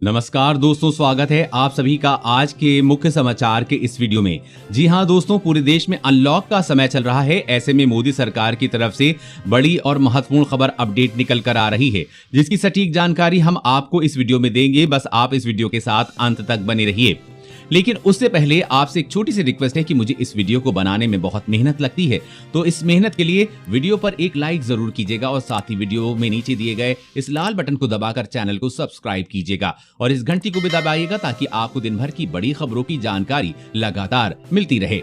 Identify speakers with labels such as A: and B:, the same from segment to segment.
A: नमस्कार दोस्तों, स्वागत है आप सभी का आज के मुख्य समाचार के इस वीडियो में। जी हां दोस्तों, पूरे देश में अनलॉक का समय चल रहा है। ऐसे में मोदी सरकार की तरफ से बड़ी और महत्वपूर्ण खबर अपडेट निकल कर आ रही है, जिसकी सटीक जानकारी हम आपको इस वीडियो में देंगे। बस आप इस वीडियो के साथ अंत तक बने रहिए। लेकिन उससे पहले आपसे एक छोटी सी रिक्वेस्ट है कि मुझे इस वीडियो को बनाने में बहुत मेहनत लगती है, तो इस मेहनत के लिए वीडियो पर एक लाइक जरूर कीजिएगा और साथ ही वीडियो में नीचे दिए गए इस लाल बटन को दबाकर चैनल को सब्सक्राइब कीजिएगा और इस घंटी को भी दबाइएगा ताकि आपको दिन भर की बड़ी खबरों की जानकारी लगातार मिलती रहे।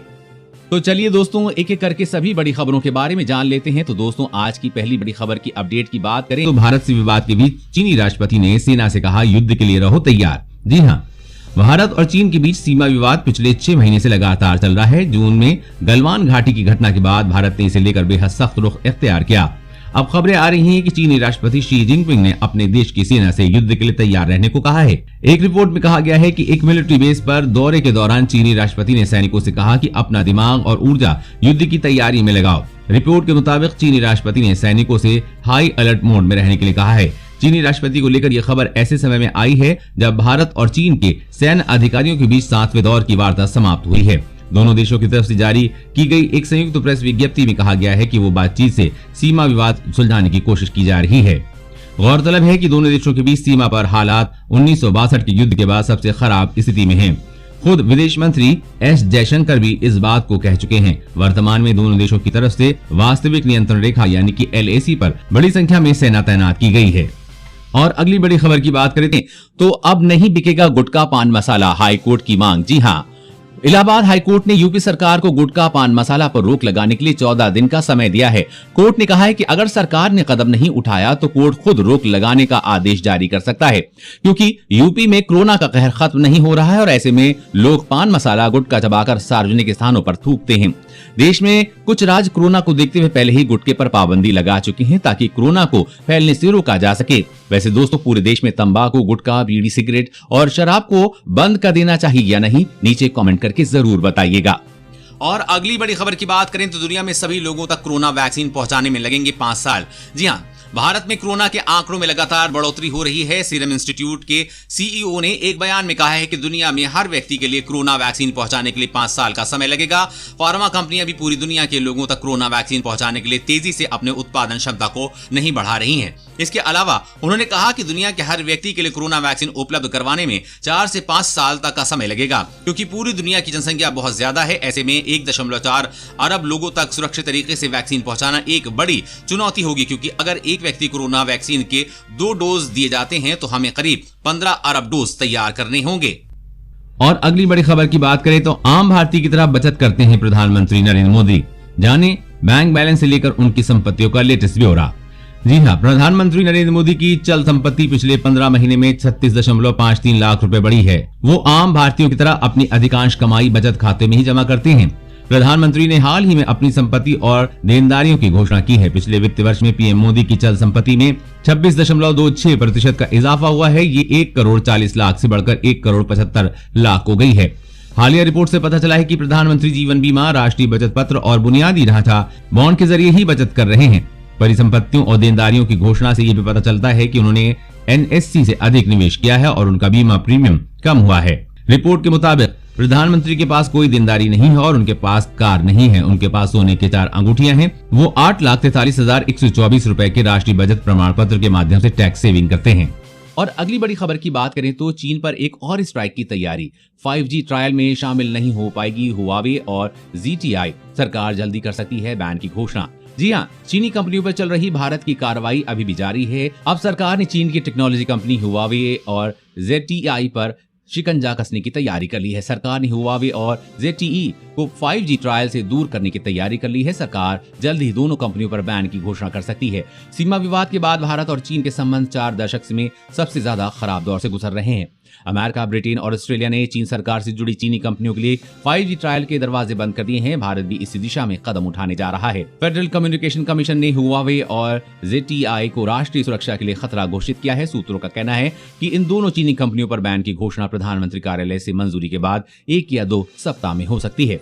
A: तो चलिए दोस्तों, एक एक करके सभी बड़ी खबरों के बारे में जान लेते हैं। तो दोस्तों, आज की पहली बड़ी खबर की अपडेट की बात करें तो भारत से विवाद के बीच चीनी राष्ट्रपति ने सेना से कहा, युद्ध के लिए रहो तैयार। जी हाँ, भारत और चीन के बीच सीमा विवाद पिछले 6 महीने से लगातार चल रहा है। जून में गलवान घाटी की घटना के बाद भारत ने इसे लेकर बेहद सख्त रुख इख्तियार किया। अब खबरें आ रही हैं कि चीनी राष्ट्रपति शी जिनपिंग ने अपने देश की सेना से युद्ध के लिए तैयार रहने को कहा है। एक रिपोर्ट में कहा गया है कि एक मिलिट्री बेस पर दौरे के दौरान चीनी राष्ट्रपति ने सैनिकों से कहा कि अपना दिमाग और ऊर्जा युद्ध की तैयारी में लगाओ। रिपोर्ट के मुताबिक चीनी राष्ट्रपति ने सैनिकों से हाई अलर्ट मोड में रहने के लिए कहा है। चीनी राष्ट्रपति को लेकर यह खबर ऐसे समय में आई है जब भारत और चीन के सैन्य अधिकारियों के बीच 7वें दौर की वार्ता समाप्त हुई है। दोनों देशों की तरफ से जारी की गई एक संयुक्त प्रेस विज्ञप्ति में कहा गया है कि वो बातचीत से सीमा विवाद सुलझाने की कोशिश की जा रही है। गौरतलब है कि दोनों देशों के बीच सीमा पर हालात 1962 के युद्ध के बाद सबसे खराब स्थिति में हैं। खुद विदेश मंत्री एस जयशंकर भी इस बात को कह चुके हैं। वर्तमान में दोनों देशों की तरफ से वास्तविक नियंत्रण रेखा यानी कि LAC पर बड़ी संख्या में सेना तैनात की गई है। और अगली बड़ी खबर की बात करें तो अब नहीं बिकेगा गुटखा पान मसाला, हाईकोर्ट की मांग। जी हां, इलाहाबाद हाईकोर्ट ने यूपी सरकार को गुटखा पान मसाला पर रोक लगाने के लिए 14 दिन का समय दिया है। कोर्ट ने कहा है कि अगर सरकार ने कदम नहीं उठाया तो कोर्ट खुद रोक लगाने का आदेश जारी कर सकता है, क्योंकि यूपी में कोरोना का कहर खत्म नहीं हो रहा है और ऐसे में लोग पान मसाला गुटखा चबाकर सार्वजनिक स्थानों पर थूकते हैं। देश में कुछ राज्य कोरोना को देखते हुए पहले ही गुटखे पर पाबंदी लगा चुके हैं ताकि कोरोना को फैलने से रोका जा सके। वैसे दोस्तों, पूरे देश में तंबाकू, गुटखा, बीड़ी, सिगरेट और शराब को बंद कर देना चाहिए या नहीं, नीचे कमेंट करके जरूर बताइएगा। और अगली बड़ी खबर की बात करें तो दुनिया में सभी लोगों तक कोरोना वैक्सीन पहुंचाने में लगेंगे 5 साल। जी हां, भारत में कोरोना के आंकड़ों में लगातार बढ़ोतरी हो रही है। सीरम इंस्टीट्यूट के CEO ने एक बयान में कहा है कि दुनिया में हर व्यक्ति के लिए कोरोना वैक्सीन पहुंचाने के लिए 5 साल का समय लगेगा। फार्मा कंपनियां भी पूरी दुनिया के लोगों तक कोरोना वैक्सीन पहुंचाने के लिए तेजी से अपने उत्पादन क्षमता को नहीं बढ़ा रही हैं। इसके अलावा उन्होंने कहा कि दुनिया के हर व्यक्ति के लिए कोरोना वैक्सीन उपलब्ध करवाने में 4 से 5 साल तक का समय लगेगा, क्योंकि पूरी दुनिया की जनसंख्या बहुत ज्यादा है। ऐसे में 1.4 अरब लोगों तक सुरक्षित तरीके से वैक्सीन पहुंचाना एक बड़ी चुनौती होगी, क्योंकि अगर एक व्यक्ति कोरोना वैक्सीन के 2 डोज दिए जाते हैं तो हमें करीब 15 अरब डोज तैयार करने होंगे। और अगली बड़ी खबर की बात करें तो आम भारतीय की तरह बचत करते हैं प्रधानमंत्री नरेंद्र मोदी। जाने बैंक बैलेंस से लेकर उनकी संपत्तियों का लेटेस्ट ब्यौरा। जी हां, प्रधानमंत्री नरेंद्र मोदी की चल संपत्ति पिछले 15 महीने में 36.53 लाख रुपए बढ़ी है। वो आम भारतीयों की तरह अपनी अधिकांश कमाई बचत खाते में ही जमा करते हैं। प्रधानमंत्री ने हाल ही में अपनी संपत्ति और देनदारियों की घोषणा की है। पिछले वित्त वर्ष में पीएम मोदी की चल संपत्ति में 26.26% का इजाफा हुआ है। ये 1 करोड़ 40 लाख से बढ़कर 1 करोड़ 75 लाख हो गई है। हालिया रिपोर्ट से पता चला है कि प्रधानमंत्री जीवन बीमा, राष्ट्रीय बचत पत्र और बुनियादी ढांचा बॉन्ड के जरिए ही बचत कर रहे हैं। परिसंपत्तियों और देनदारियों की घोषणा से ये भी पता चलता है कि उन्होंने NSE से अधिक निवेश किया है और उनका बीमा प्रीमियम कम हुआ है। रिपोर्ट के मुताबिक प्रधानमंत्री के पास कोई देनदारी नहीं है और उनके पास कार नहीं है। उनके पास सोने के 4 अंगूठियां हैं। वो 8,43,124 रुपए के राष्ट्रीय बचत प्रमाण पत्र के माध्यम से टैक्स सेविंग करते हैं। और अगली बड़ी खबर की बात करें तो चीन पर एक और स्ट्राइक की तैयारी। 5G ट्रायल में शामिल नहीं हो पाएगी हुआवे और ZTI। सरकार जल्दी कर सकती है बैन की घोषणा। जी हां, चीनी कंपनियों पर चल रही भारत की कार्रवाई अभी भी जारी है। अब सरकार ने चीन की टेक्नोलॉजी कंपनी हुआवे और ZTI पर शिकंजा कसने की तैयारी कर ली है। सरकार ने हुआवे और ZTE को 5G ट्रायल से दूर करने की तैयारी कर ली है। सरकार जल्द ही दोनों कंपनियों पर बैन की घोषणा कर सकती है। सीमा विवाद के बाद भारत और चीन के संबंध 4 दशक में सबसे ज्यादा खराब दौर से गुजर रहे हैं। अमेरिका, ब्रिटेन और ऑस्ट्रेलिया ने चीन सरकार से जुड़ी चीनी कंपनियों के लिए 5G ट्रायल के दरवाजे बंद कर दिए हैं। भारत भी इसी दिशा में कदम उठाने जा रहा है। फेडरल कम्युनिकेशन कमीशन ने हुआवे और ZTI को राष्ट्रीय सुरक्षा के लिए खतरा घोषित किया है। सूत्रों का कहना है कि इन दोनों चीनी कंपनियों पर बैन की घोषणा प्रधानमंत्री कार्यालय से मंजूरी के बाद 1 या 2 सप्ताह में हो सकती है।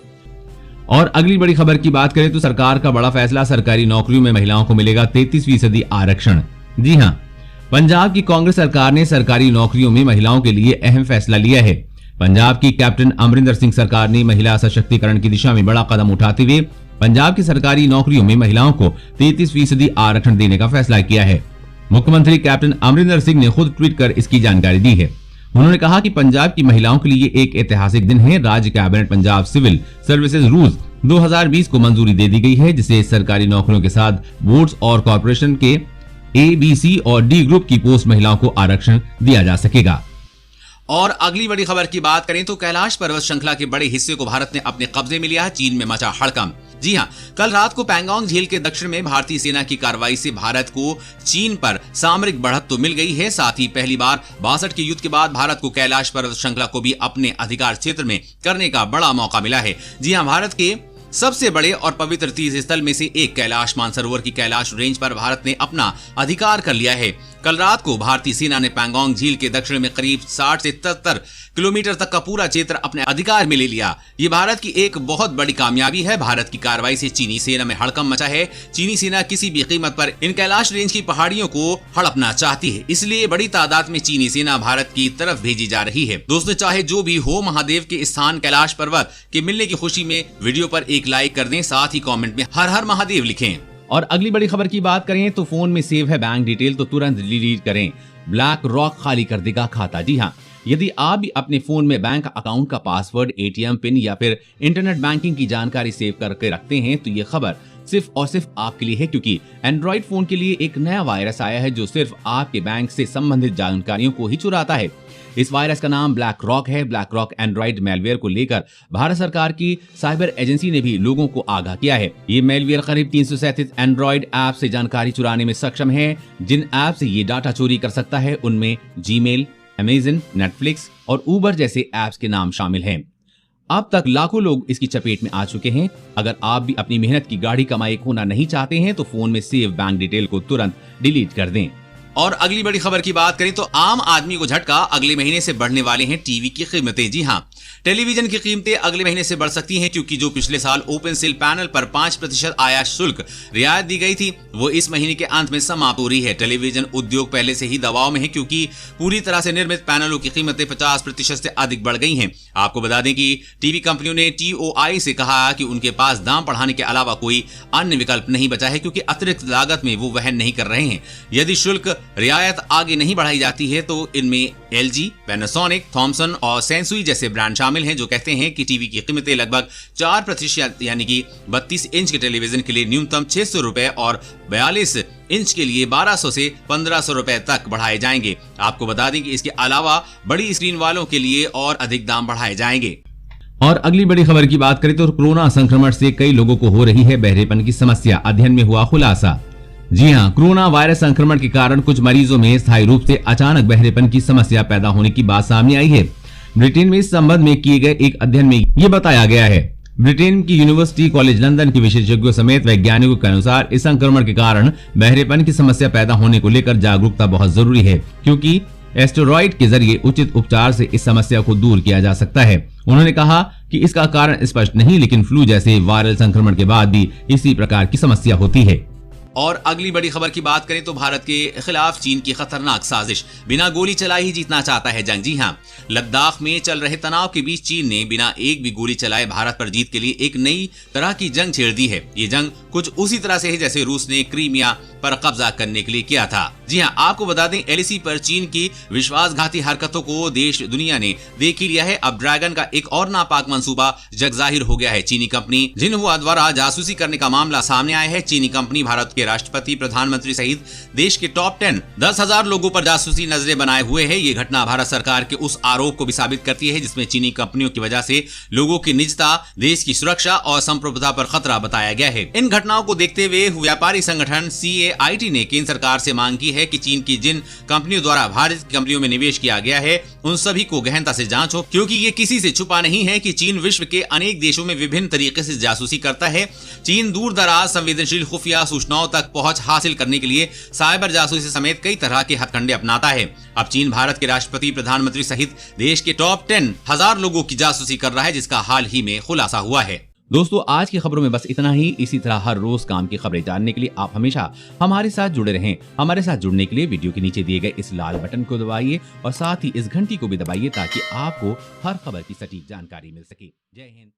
A: और अगली बड़ी खबर की बात करें तो सरकार का बड़ा फैसला, सरकारी नौकरियों में महिलाओं को मिलेगा 33% आरक्षण। जी हां, पंजाब की कांग्रेस सरकार ने सरकारी नौकरियों में महिलाओं के लिए अहम फैसला लिया है। पंजाब की कैप्टन अमरिंदर सिंह सरकार ने महिला सशक्तिकरण की दिशा में बड़ा कदम उठाते हुए पंजाब की सरकारी नौकरियों में महिलाओं को 33% आरक्षण देने का फैसला किया है। मुख्यमंत्री कैप्टन अमरिंदर सिंह ने खुद ट्वीट कर इसकी जानकारी दी है। उन्होंने कहा कि पंजाब की महिलाओं के लिए एक ऐतिहासिक दिन है। राज्य cabinet Punjab civil services rules 2020 को मंजूरी दे दी गई है, जिसे सरकारी नौकरियों के साथ बोर्ड्स और कॉर्पोरेशन के ए, बी, सी और डी ग्रुप की पोस्ट महिलाओं को आरक्षण दिया जा सकेगा। और अगली बड़ी खबर की बात करें तो कैलाश पर्वत श्रृंखला के बड़े हिस्से को भारत ने अपने कब्जे में लिया है। चीन में मचा हड़कंप। जी हां, कल रात को पैंगोंग झील के दक्षिण में भारतीय सेना की कार्रवाई से भारत को चीन पर सामरिक बढ़त तो मिल गई है, साथ ही पहली बार 62 के युद्ध के बाद भारत को कैलाश पर्वत श्रृंखला को भी अपने अधिकार क्षेत्र में करने का बड़ा मौका मिला है। जी हां, भारत के सबसे बड़े और पवित्र तीर्थ स्थल में से एक कैलाश मानसरोवर की कैलाश रेंज पर भारत ने अपना अधिकार कर लिया है। कल रात को भारतीय सेना ने पैंगोंग झील के दक्षिण में करीब 60 से 73 किलोमीटर तक का पूरा क्षेत्र अपने अधिकार में ले लिया। ये भारत की एक बहुत बड़ी कामयाबी है। भारत की कार्रवाई से चीनी सेना में हड़कंप मचा है। चीनी सेना किसी भी कीमत पर इन कैलाश रेंज की पहाड़ियों को हड़पना चाहती है, इसलिए बड़ी तादाद में चीनी सेना भारत की तरफ भेजी जा रही है। दोस्तों, चाहे जो भी हो, महादेव के स्थान कैलाश पर्वत के मिलने की खुशी में वीडियो पर एक लाइक कर दें, साथ ही कॉमेंट में हर हर महादेव लिखें। और अगली बड़ी खबर की बात करें तो फोन में सेव है बैंक डिटेल तो तुरंत डिलीट करें। ब्लैक रॉक खाली कर देगा खाता। जी हाँ, यदि आप भी अपने फोन में बैंक अकाउंट का पासवर्ड, एटीएम पिन या फिर इंटरनेट बैंकिंग की जानकारी सेव करके रखते हैं तो ये खबर सिर्फ और सिर्फ आपके लिए है, क्योंकि एंड्रॉइड फोन के लिए एक नया वायरस आया है जो सिर्फ आपके बैंक से संबंधित जानकारियों को ही चुराता है। इस वायरस का नाम ब्लैक रॉक है। ब्लैक रॉक एंड्रॉइड मेलवेयर को लेकर भारत सरकार की साइबर एजेंसी ने भी लोगों को आगाह किया है। ये मेलवेयर करीब 337 एंड्रॉइड ऐप से जानकारी चुराने में सक्षम है। जिन ऐप से ये डाटा चोरी कर सकता है उनमें जीमेल, अमेजन, नेटफ्लिक्स और उबर जैसे ऐप्स के नाम शामिल हैं। अब तक लाखों लोग इसकी चपेट में आ चुके हैं। अगर आप भी अपनी मेहनत की गाढ़ी कमाई खोना नहीं चाहते हैं तो फोन में सेव बैंक डिटेल को तुरंत डिलीट कर दें। और अगली बड़ी खबर की बात करें तो आम आदमी को झटका, अगले महीने से बढ़ने वाले हैं टीवी की कीमतें। जी हां, टेलीविजन की कीमतें अगले महीने से बढ़ सकती हैं, क्योंकि जो पिछले साल ओपन सेल पैनल पर 5% आयात शुल्क रियायत दी गई थी वो इस महीने के अंत में समाप्त हो रही है। टेलीविजन उद्योग पहले से ही दबाव में है, क्योंकि पूरी तरह से निर्मित पैनलों की कीमतें 50% से अधिक बढ़ गई हैं। आपको बता दें कि टीवी कंपनियों ने TOI से कहा कि उनके पास दाम बढ़ाने के अलावा कोई अन्य विकल्प नहीं बचा है, क्योंकि अतिरिक्त लागत में वो वहन नहीं कर रहे हैं। यदि शुल्क रियायत आगे नहीं बढ़ाई जाती है तो इनमें LG, पैनासोनिक, थॉमसन और सेंसुई जैसे ब्रांड शामिल हैं, जो कहते हैं कि टीवी की कीमतें लगभग 4% यानी कि 32 इंच के टेलीविजन के लिए न्यूनतम 600 रुपए और 42 इंच के लिए 1200 से 1500 रुपए तक बढ़ाए जाएंगे। आपको बता दें कि इसके अलावा बड़ी स्क्रीन वालों के लिए और अधिक दाम बढ़ाए जाएंगे। और अगली बड़ी खबर की बात करें तो कोरोना संक्रमण से कई लोगों को हो रही है बहरेपन की समस्या। अध्ययन में हुआ खुलासा। जी हां, कोरोना वायरस संक्रमण के कारण कुछ मरीजों में स्थायी रूप से अचानक बहरेपन की समस्या पैदा होने की बात सामने आई है। ब्रिटेन में इस संबंध में किए गए एक अध्ययन में ये बताया गया है। ब्रिटेन की यूनिवर्सिटी कॉलेज लंदन के विशेषज्ञों समेत वैज्ञानिकों के अनुसार इस संक्रमण के कारण बहरेपन की समस्या पैदा होने को लेकर जागरूकता बहुत जरूरी है, क्योंकि एस्टेरॉइड के जरिए उचित उपचार से इस समस्या को दूर किया जा सकता है। उन्होंने कहा कि इसका कारण स्पष्ट नहीं, लेकिन फ्लू जैसे वायरल संक्रमण के बाद भी इसी प्रकार की समस्या होती है। और अगली बड़ी खबर की बात करें तो भारत के खिलाफ चीन की खतरनाक साजिश, बिना गोली चलाए ही जीतना चाहता है जंग। जी हां, लद्दाख में चल रहे तनाव के बीच चीन ने बिना एक भी गोली चलाए भारत पर जीत के लिए एक नई तरह की जंग छेड़ दी है। ये जंग कुछ उसी तरह से है जैसे रूस ने क्रीमिया पर कब्जा करने के लिए किया था। जी हां, आपको बता दें LAC पर चीन की विश्वासघाती हरकतों को देश दुनिया ने देख ही लिया है। अब ड्रैगन का एक और नापाक मंसूबा जगजाहिर हो गया है। चीनी कंपनी जिन्हुआ द्वारा जासूसी करने का मामला सामने आया है। चीनी कंपनी भारत के राष्ट्रपति, प्रधानमंत्री सहित देश के टॉप 10,000 लोगों पर जासूसी नजरें बनाए हुए है। ये घटना भारत सरकार के उस आरोप को भी साबित करती है जिसमें चीनी कंपनियों की वजह से लोगों की निजता, देश की सुरक्षा और संप्रभुता पर खतरा बताया गया है। इन घटनाओं को देखते हुए व्यापारी संगठन CAIT ने केंद्र सरकार से मांग की है कि चीन की जिन कंपनियों द्वारा भारत की कंपनियों में निवेश किया गया है उन सभी को गहनता से जांच हो, क्योंकि ये किसी से छुपा नहीं है कि चीन विश्व के अनेक देशों में विभिन्न तरीके से जासूसी करता है। चीन दूर दराज संवेदनशील खुफिया सूचनाओं तक पहुंच हासिल करने के लिए साइबर जासूसी समेत कई तरह के हथकंडे अपनाता है। अब चीन भारत के राष्ट्रपति, प्रधानमंत्री सहित देश के टॉप 10,000 लोगों की जासूसी कर रहा है, जिसका हाल ही में खुलासा हुआ है। दोस्तों आज की खबरों में बस इतना ही। इसी तरह हर रोज काम की खबरें जानने के लिए आप हमेशा हमारे साथ जुड़े रहें। हमारे साथ जुड़ने के लिए वीडियो के नीचे दिए गए इस लाल बटन को दबाइए और साथ ही इस घंटी को भी दबाइए ताकि आपको हर खबर की सटीक जानकारी मिल सके। जय हिंद।